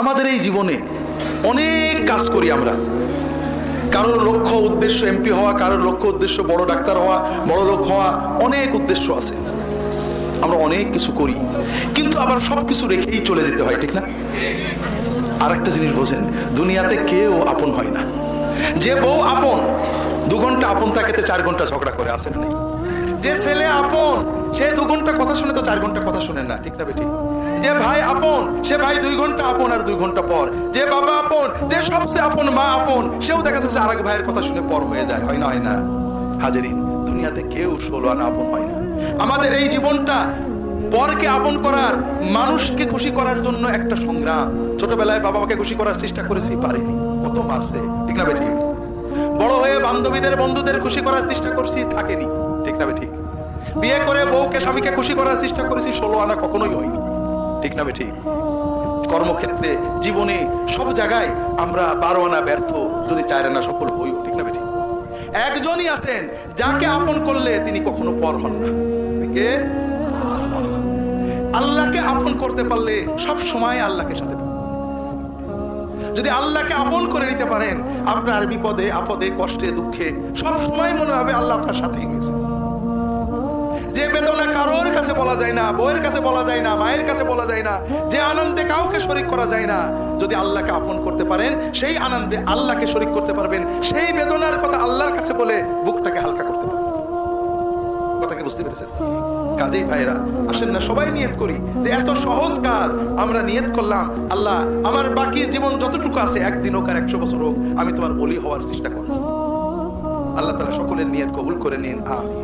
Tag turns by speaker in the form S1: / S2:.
S1: আমাদের এই জীবনে অনেক কাজ করি আমরা। কারোর লক্ষ্য উদ্দেশ্য এমপি হওয়া, কারোর লক্ষ্য উদ্দেশ্য বড় ডাক্তার হওয়া, বড় লোক হওয়া, অনেক উদ্দেশ্য আছে। আমরা অনেক কিছু করি, কিন্তু আবার সবকিছু রেখেই চলে যেতে হয়, ঠিক না? আর একটা জিনিস বোঝেন, দুনিয়াতে কেউ আপন হয় না। যে বউ আপন, 2 ঘন্টা আপন থাকেতে 4 ঘন্টা ঝগড়া করে, আছে না? যে ছেলে আপন, সে 2 ঘন্টা কথা শুনে তো 4 ঘন্টা কথা শুনে না, ঠিক না বেঠিক? যে ভাই আপন, সে ভাই 2 ঘন্টা আপন আর 2 ঘন্টা পর। যে বাবা আপন, যে সবচেয়ে আপন মা আপন, সেও দেখা যাচ্ছে আরেক ভাইয়ের কথা শুনে পর হয়ে যায়, হয় না? হয় না? হাজারিন, দুনিয়াতে কেউ 16 আনা আপন হয় না। আমাদের এই জীবনটা পরকে আপন করার, মানুষকে খুশি করার জন্য একটা সংগ্রাম। ছোটবেলায় বাবা মাকে খুশি করার চেষ্টা করেছি, পারিনি, কত মারছে, ঠিক না বেঠিক? বড় হয়ে বান্ধবীদের বন্ধুদের খুশি করার চেষ্টা করছি, থাকেনি, ঠিক না বেঠিক? বিয়ে করে বউকে স্বামীকে খুশি করার চেষ্টা করেছি, 16 আনা কখনোই হয়নি, ঠিক না বেঠিক? কর্মক্ষেত্রে, জীবনে, সব জায়গায় আমরা 12 আনা ব্যর্থ, যদি 4 আনা সফল হইও, ঠিক না বেঠিক? একজনই আছেন যাকে আপন করলে তিনি কখনো পর হন না। কে? আল্লাহকে আপন করতে পারলে সব সময় আল্লাহকে সাথে পাবেন। যদি আল্লাহকে আপন করে নিতে পারেন, আপনার বিপদে আপদে কষ্টে দুঃখে সব সময় মনে হবে আল্লাহ আপনার সাথেই রয়েছে। যে বেদনা কারোর কাছে বলা যায় না, বউয়ের কাছে বলা যায় না, মায়ের কাছে বলা যায় না, যে আনন্দে কাউকে শরীক করা যায় না, যদি আল্লাহকে আপন করতে পারেন, সেই আনন্দে আল্লাহকে শরীক করতে পারবেন। সেই বেদনার কথা আল্লাহর কাছে বলে বুকটাকে হালকা করতে পারবেন। কথাকে বুঝতে পেরেছেন? কাজেই ভাইরা, আসেন না সবাই নিয়ত করি যে এত সহজ কাজ আমরা নিয়ত করলাম, আল্লাহ আমার বাকি জীবন যতটুকু আছে, 1 দিন হোক আর 100 বছর হোক, আমি তোমার ওলি হওয়ার চেষ্টা করব। আল্লাহ তাআলা সকলের নিয়ত কবুল করে নিন, আমিন।